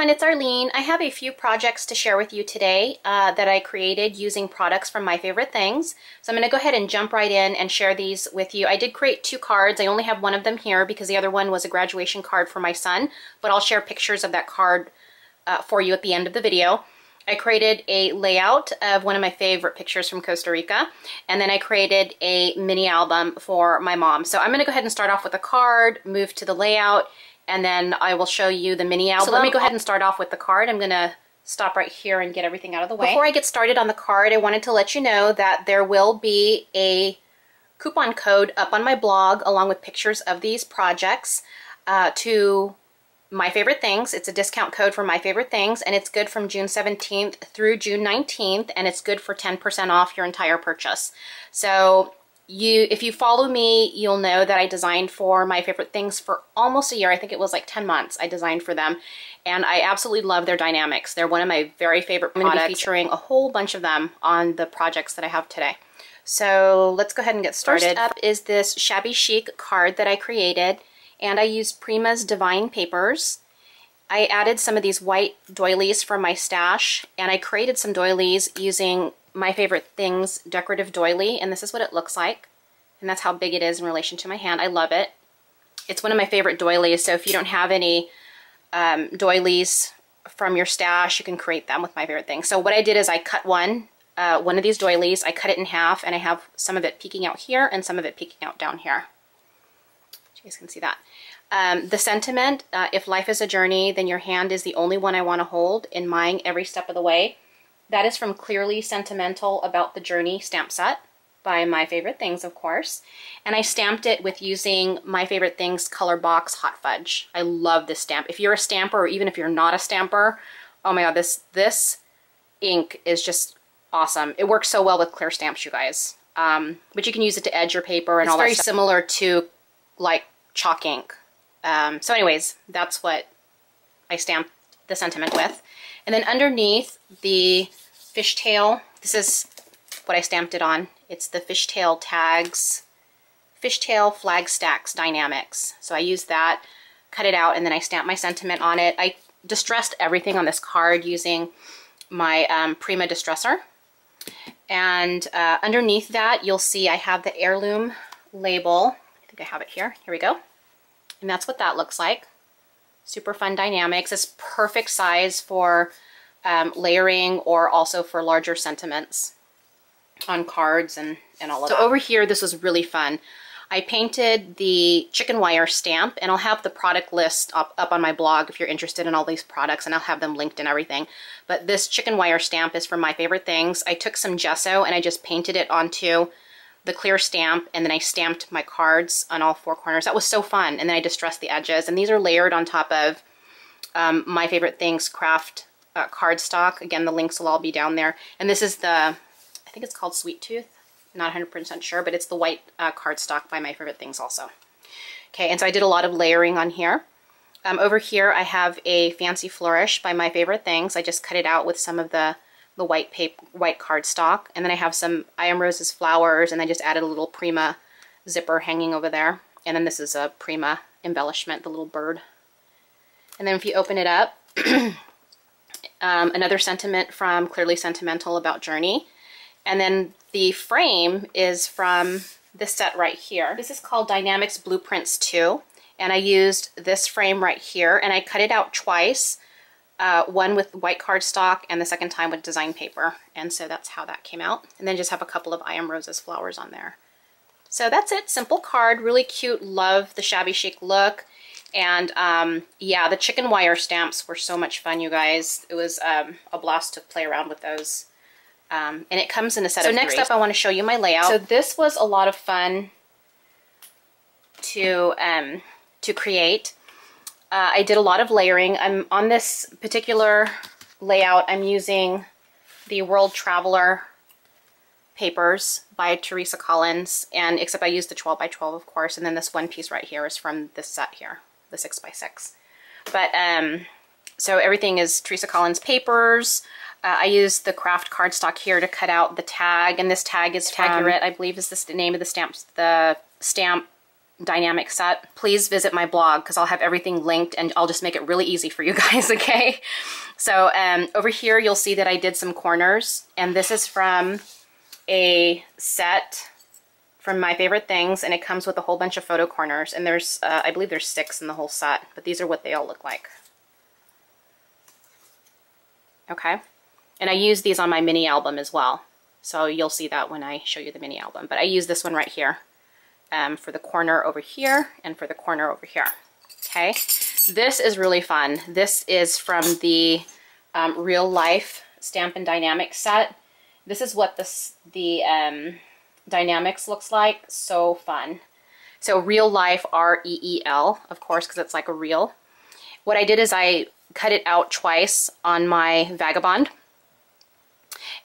everyone, it's Arlene. I have a few projects to share with you today that I created using products from My Favorite Things. So I'm going to go ahead and jump right in and share these with you. I did create 2 cards. I only have one of them here because the other one was a graduation card for my son, but I'll share pictures of that card for you at the end of the video. I created a layout of one of my favorite pictures from Costa Rica, and then I created a mini album for my mom. So I'm going to go ahead and start off with a card, move to the layout, and then I will show you the mini album. So let me go ahead and start off with the card. I'm going to stop right here and get everything out of the way. Before I get started on the card, I wanted to let you know that there will be a coupon code up on my blog along with pictures of these projects to My Favorite Things. It's a discount code for My Favorite Things, and it's good from June 17th through June 19th, and it's good for 10% off your entire purchase. So if you follow me, you'll know that I designed for My Favorite Things for almost a year. I think it was like 10 months I designed for them, and I absolutely love their dynamics. They're one of my very favorite products. I'm going to be featuring a whole bunch of them on the projects that I have today. So let's go ahead and get started. First up is this Shabby Chic card that I created, and I used Prima's Divine papers. I added some of these white doilies from my stash, and I created some doilies using My Favorite Things decorative doily, and this is what it looks like, and that's how big it is in relation to my hand. I love it. It's one of my favorite doilies, so if you don't have any doilies from your stash, you can create them with My Favorite Things. So what I did is I cut one of these doilies, I cut it in half, and I have some of it peeking out here and some of it peeking out down here. You guys can see that. The sentiment, if life is a journey, then your hand is the only one I want to hold in mine every step of the way. That is from Clearly Sentimental About the Journey stamp set by My Favorite Things, of course. And I stamped it with using My Favorite Things Color Box Hot Fudge. I love this stamp. If you're a stamper, or even if you're not a stamper, oh my god, this ink is just awesome. It works so well with clear stamps, you guys. But you can use it to edge your paper and all that stuff. It's very similar to like chalk ink. So anyways, that's what I stamped the sentiment with. And then underneath the fishtail, this is what I stamped it on. It's the Fishtail Tags, Fishtail Flag Stacks Dynamics. So I used that, cut it out, and then I stamped my sentiment on it. I distressed everything on this card using my Prima distressor. And underneath that, you'll see I have the heirloom label. I think I have it here. Here we go. And that's what that looks like. Super fun dynamics. It's perfect size for layering or also for larger sentiments on cards and all of that. So over here, this was really fun. I painted the chicken wire stamp, and I'll have the product list up on my blog if you're interested in all these products, and I'll have them linked and everything. But this chicken wire stamp is from My Favorite Things. I took some gesso and I just painted it onto the clear stamp, and then I stamped my cards on all 4 corners. That was so fun. And then I distressed the edges, and these are layered on top of My Favorite Things craft cardstock. Again, the links will all be down there. And this is the, I think it's called Sweet Tooth. Not 100% sure, but it's the white cardstock by My Favorite Things also. Okay, and so I did a lot of layering on here. Over here, I have a Fancy Flourish by My Favorite Things. I just cut it out with some of the white cardstock, and then I have some I Am Rose's flowers, and I just added a little Prima zipper hanging over there. And then this is a Prima embellishment, the little bird. And then if you open it up, another sentiment from Clearly Sentimental About Journey. And then the frame is from this set right here. This is called Dynamics Blueprints 2, and I used this frame right here, and I cut it out twice. One with white cardstock and the second time with design paper. And so that's how that came out. And then just have a couple of I Am Rose's flowers on there. So that's it. Simple card. Really cute. Love the Shabby Chic look. And yeah, the chicken wire stamps were so much fun, you guys. It was a blast to play around with those. And it comes in a set of 3. So next up, I want to show you my layout. So this was a lot of fun to create. I did a lot of layering. I'm on this particular layout, I'm using the World Traveler papers by Teresa Collins, and except I used the 12 by 12, of course, and then this one piece right here is from this set here, the 6 by 6. But so everything is Teresa Collins papers. I used the craft cardstock here to cut out the tag, and this tag is Tagurate, I believe is this the name of the stamp dynamic set, please visit my blog because I'll have everything linked and I'll just make it really easy for you guys, okay? So over here you'll see that I did some corners, and this is from a set from My Favorite Things, and it comes with a whole bunch of photo corners, and there's I believe there's 6 in the whole set, but these are what they all look like. Okay, and I use these on my mini album as well, so you'll see that when I show you the mini album, but I use this one right here for the corner over here and for the corner over here. Okay, this is really fun. This is from the Real Life Stampin' Dynamics set. This is what the Dynamics looks like. So fun. So Real Life, R-E-E-L, of course, because it's like a reel. What I did is I cut it out twice on my Vagabond.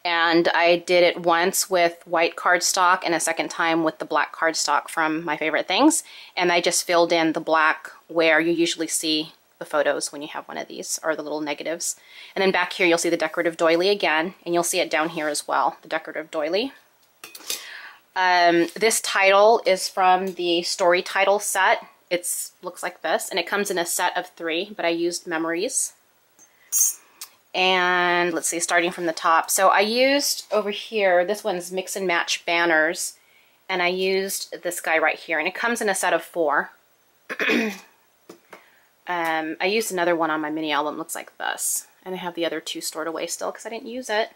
And I did it once with white cardstock and a second time with the black cardstock from My Favorite Things. And I just filled in the black where you usually see the photos when you have one of these, or the little negatives. And then back here you'll see the decorative doily again, and you'll see it down here as well, the decorative doily. This title is from the story title set. It looks like this, and it comes in a set of 3, but I used memories. And let's see, starting from the top. So I used over here, this one's mix and match banners, and I used this guy right here, and it comes in a set of 4. I used another one on my mini album, looks like this, and I have the other 2 stored away still because I didn't use it.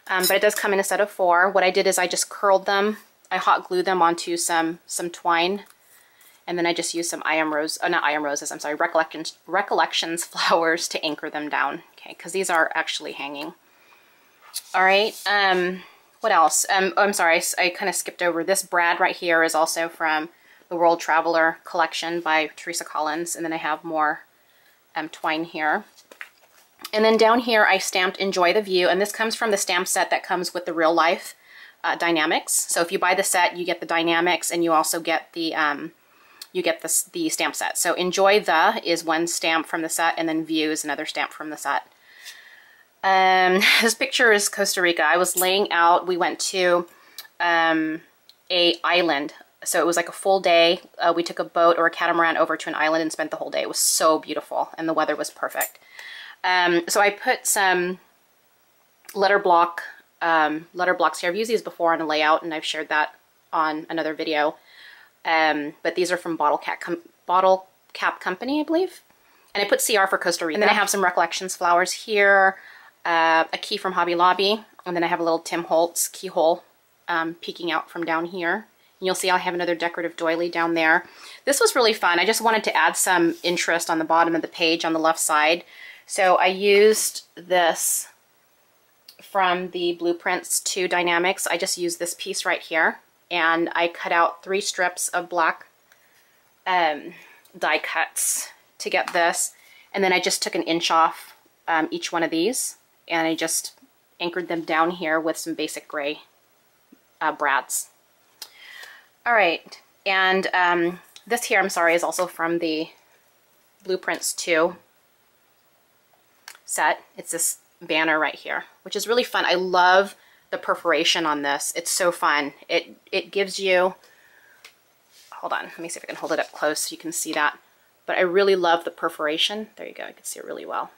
But it does come in a set of 4. What I did is I just curled them, I hot glued them onto some twine, and then I just used some Recollections flowers to anchor them down, okay, because these are actually hanging. All right, what else? Oh, I'm sorry, I kind of skipped over. This brad right here is also from the World Traveler collection by Teresa Collins, and then I have more twine here. And then down here I stamped Enjoy the View, and this comes from the stamp set that comes with the Real Life Dynamics. So if you buy the set, you get the Dynamics, and you also get the the stamp set. So Enjoy the is one stamp from the set, and then View is another stamp from the set. This picture is Costa Rica. I was laying out, we went to a island. So it was like a full day. We took a boat or a catamaran over to an island and spent the whole day. It was so beautiful, and the weather was perfect. So I put some letter blocks here. I've used these before on a layout, and I've shared that on another video. But these are from Bottle Cap Company, I believe. And I put CR for Costa Rica. And then I have some Recollections flowers here, a key from Hobby Lobby, and then I have a little Tim Holtz keyhole peeking out from down here. And you'll see I have another decorative doily down there. This was really fun. I just wanted to add some interest on the bottom of the page on the left side. So I used this from the Blueprints 2 Dynamics. I just used this piece right here, and I cut out 3 strips of black die cuts to get this, and then I just took 1 inch off each one of these, and I just anchored them down here with some basic gray brads. All right, and this here, I'm sorry, is also from the Blueprints 2 set. It's this banner right here, which is really fun. I love the perforation on this. It's so fun. It gives you, hold on, let me see if I can hold it up close so you can see that. But I really love the perforation. There you go, I can see it really well.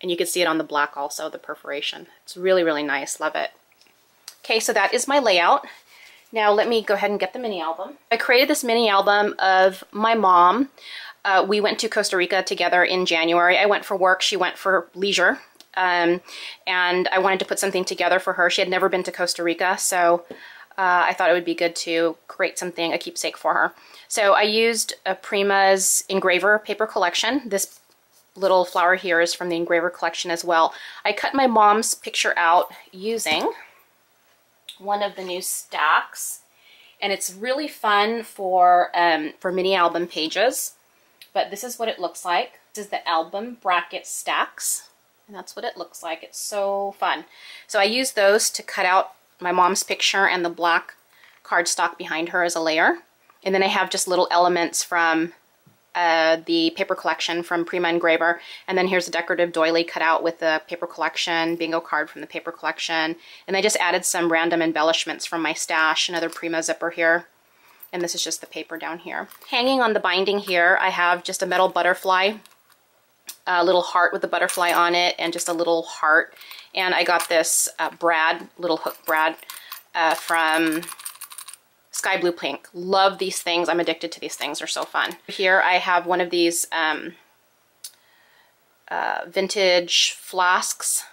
And you can see it on the black also, the perforation. It's really, really nice, love it. Okay, so that is my layout. Now let me go ahead and get the mini album. I created this mini album of my mom. We went to Costa Rica together in January. I went for work, she went for leisure. And I wanted to put something together for her. She had never been to Costa Rica, so I thought it would be good to create something, a keepsake for her. So I used a Prima's engraver paper collection. This little flower here is from the engraver collection as well. I cut my mom's picture out using one of the new stacks, and it's really fun for mini album pages. But this is what it looks like. This is the album bracket stacks, and that's what it looks like. It's so fun. So I used those to cut out my mom's picture and the black cardstock behind her as a layer. And then I have just little elements from the paper collection from Prima Engraver. And then here's a decorative doily cut out with the paper collection, bingo card from the paper collection. And I just added some random embellishments from my stash, another Prima zipper here. And this is just the paper down here. Hanging on the binding here, I have just a metal butterfly, a little heart with a butterfly on it, and just a little heart. And I got this little hook brad from Sky Blue Pink. Love these things. I'm addicted to these things. They're so fun. Here I have one of these vintage flasks,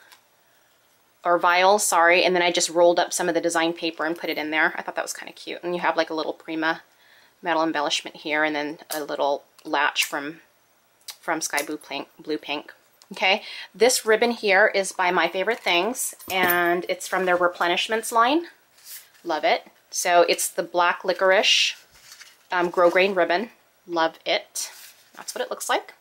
or vials, sorry, and then I just rolled up some of the design paper and put it in there. I thought that was kind of cute. And you have like a little Prima metal embellishment here, and then a little latch from Sky Blue Pink. Okay, this ribbon here is by My Favorite Things, and it's from their replenishments line. Love it. So it's the black licorice grosgrain ribbon. Love it. That's what it looks like.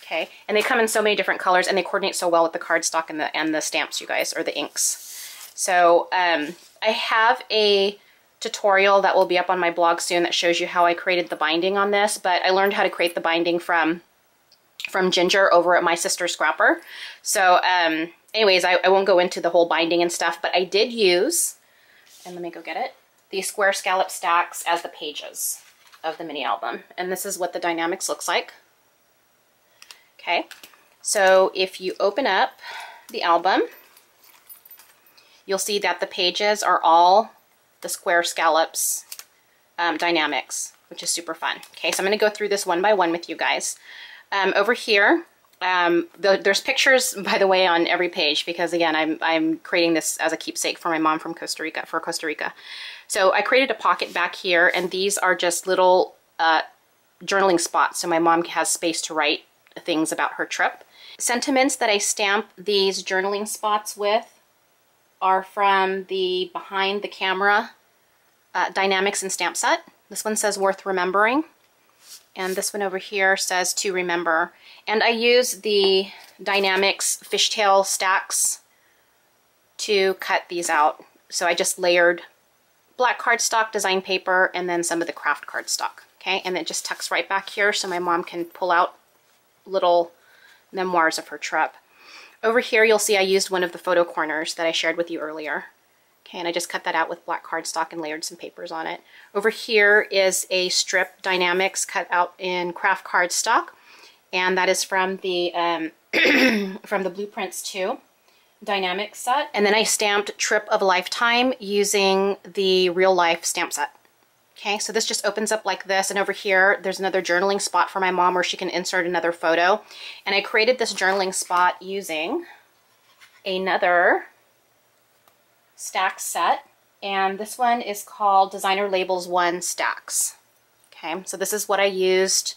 Okay, and they come in so many different colors, and they coordinate so well with the cardstock and the stamps, you guys, or the inks. So I have a tutorial that will be up on my blog soon that shows you how I created the binding on this, but I learned how to create the binding from Ginger over at My Sister Scrapper. So anyways, I won't go into the whole binding and stuff, but I did use, and let me go get it, these square scallop stacks as the pages of the mini album. And this is what the Dynamics looks like. Okay, so if you open up the album, you'll see that the pages are all the square scallops Dynamics, which is super fun. Okay, so I'm going to go through this one by one with you guys. Over here, there's pictures, by the way, on every page, because again, I'm creating this as a keepsake for my mom from Costa Rica. So I created a pocket back here, and these are just little journaling spots, so my mom has space to write things about her trip. Sentiments that I stamp these journaling spots with are from the Behind the Camera Dynamics and Stamp Set. This one says Worth Remembering, and this one over here says To Remember. And I use the Dynamics fishtail stacks to cut these out. So I just layered black cardstock, design paper, and then some of the craft cardstock. Okay, and it just tucks right back here so my mom can pull out little memoirs of her trip. Over here you'll see I used one of the photo corners that I shared with you earlier. Okay, and I just cut that out with black cardstock and layered some papers on it. Over here is a strip Dynamics cut out in craft cardstock, and that is from the from the Blueprints 2 Dynamics set. And then I stamped Trip of a Lifetime using the Real Life stamp set. Okay, so this just opens up like this, and over here there's another journaling spot for my mom where she can insert another photo. And I created this journaling spot using another stack set, and this one is called Designer Labels 1 Stacks. Okay, so this is what I used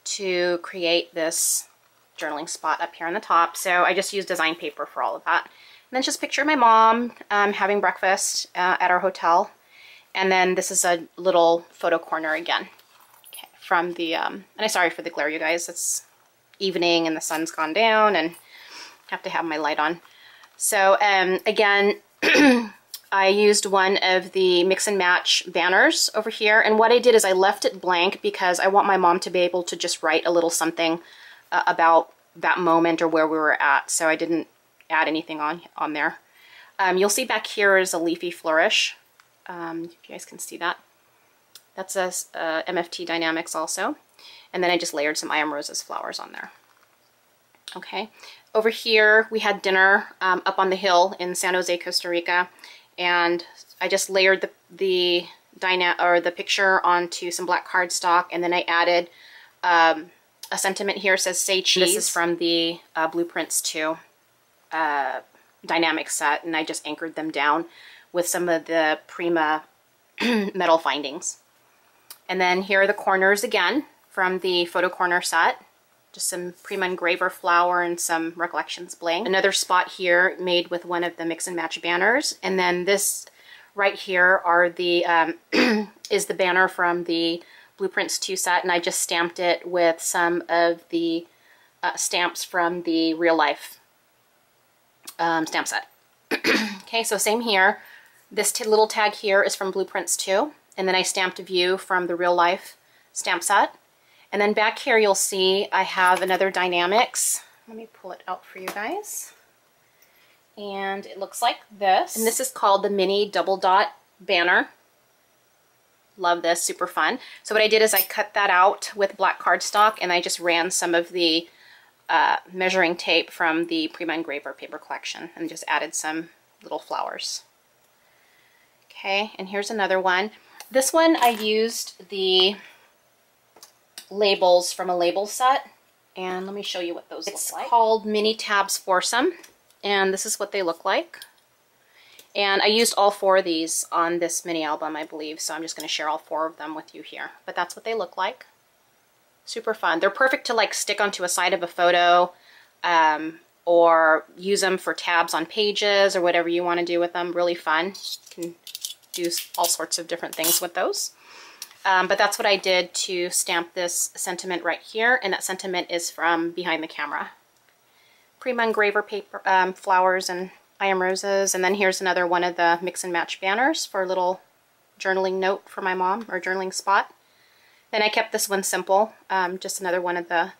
to create this journaling spot up here on the top. So I just used design paper for all of that. And then just picture my mom having breakfast at our hotel. And then this is a little photo corner again, okay, from the, and I'm sorry for the glare, you guys. It's evening and the sun's gone down and I have to have my light on. So again, I used one of the mix and match banners over here. And what I did is I left it blank because I want my mom to be able to just write a little something about that moment or where we were at. So I didn't add anything on there. You'll see back here is a leafy flourish. If you guys can see that. That's a MFT Dynamics also. And then I just layered some I Am Roses flowers on there. Okay. Over here we had dinner up on the hill in San Jose, Costa Rica. And I just layered the picture onto some black cardstock, and then I added a sentiment here. It says Say Cheese. This is from the Blueprints 2 Dynamic set, and I just anchored them down with some of the Prima metal findings. And then here are the corners again from the photo corner set. Just some Prima engraver flower and some Recollections bling. Another spot here made with one of the mix and match banners. And then this right here are the is the banner from the Blueprints 2 set, and I just stamped it with some of the stamps from the Real Life stamp set. Okay, so same here. This little tag here is from Blueprints 2, and then I stamped a view from the Real Life stamp set. And then back here you'll see I have another Dynamics. Let me pull it out for you guys. And it looks like this. And this is called the Mini Double Dot Banner. Love this, super fun. So what I did is I cut that out with black cardstock, and I just ran some of the measuring tape from the Prima Engraver paper collection and just added some little flowers. Okay, and here's another one. This one I used the labels from a label set, and let me show you what those look like. It's called Mini Tabs Foursome, and this is what they look like. And I used all 4 of these on this mini album, I believe, so I'm just going to share all 4 of them with you here. But that's what they look like. Super fun. They're perfect to like stick onto a side of a photo, or use them for tabs on pages or whatever you want to do with them. Really fun. You can do all sorts of different things with those. But that's what I did to stamp this sentiment right here, and that sentiment is from behind the camera. Prima Engraver paper, flowers and I Am Roses, and then here's another one of the mix and match banners for a little journaling note for my mom, or journaling spot. Then I kept this one simple, just another one of the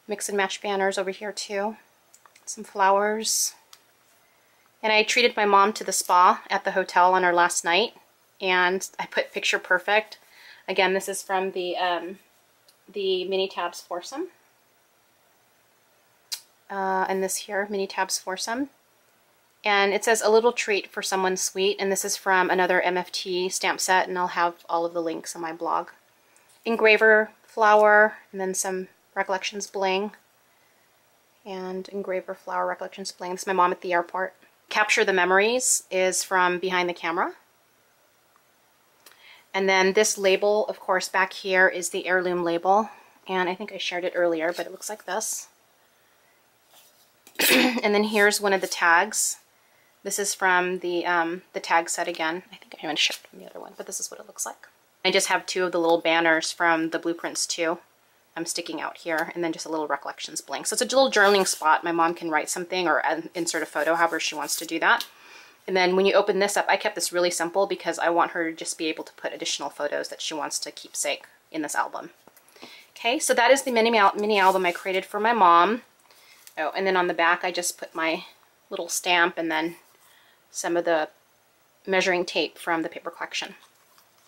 mix and match banners over here too. Some flowers. And I treated my mom to the spa at the hotel on our last night, and I put Picture Perfect. Again, this is from the Mini Tabs Foursome. And this here, Mini Tabs Foursome. And it says a little treat for someone sweet, and this is from another MFT stamp set, and I'll have all of the links on my blog. Engraver flower, and then some Recollections bling. And Engraver flower, Recollections bling. This is my mom at the airport. Capture the Memories is from behind the camera. And then this label, of course, back here is the heirloom label. And I think I shared it earlier, but it looks like this. And then here's one of the tags. This is from the tag set again. I think I haven't shared the other one, but this is what it looks like. I just have 2 of the little banners from the blueprints too. I'm sticking out here, and then just a little Recollections bling. So it's a little journaling spot. My mom can write something or insert a photo, however she wants to do that. And then when you open this up, I kept this really simple because I want her to just be able to put additional photos that she wants to keepsake in this album. Okay, so that is the mini album I created for my mom. Oh, and then on the back, I just put my little stamp and then some of the measuring tape from the paper collection.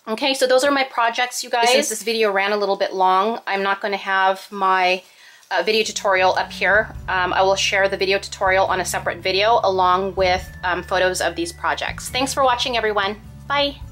Okay, so those are my projects, you guys. Since this video ran a little bit long, I'm not going to have my video tutorial up here. I will share the video tutorial on a separate video along with photos of these projects. Thanks for watching, everyone. Bye.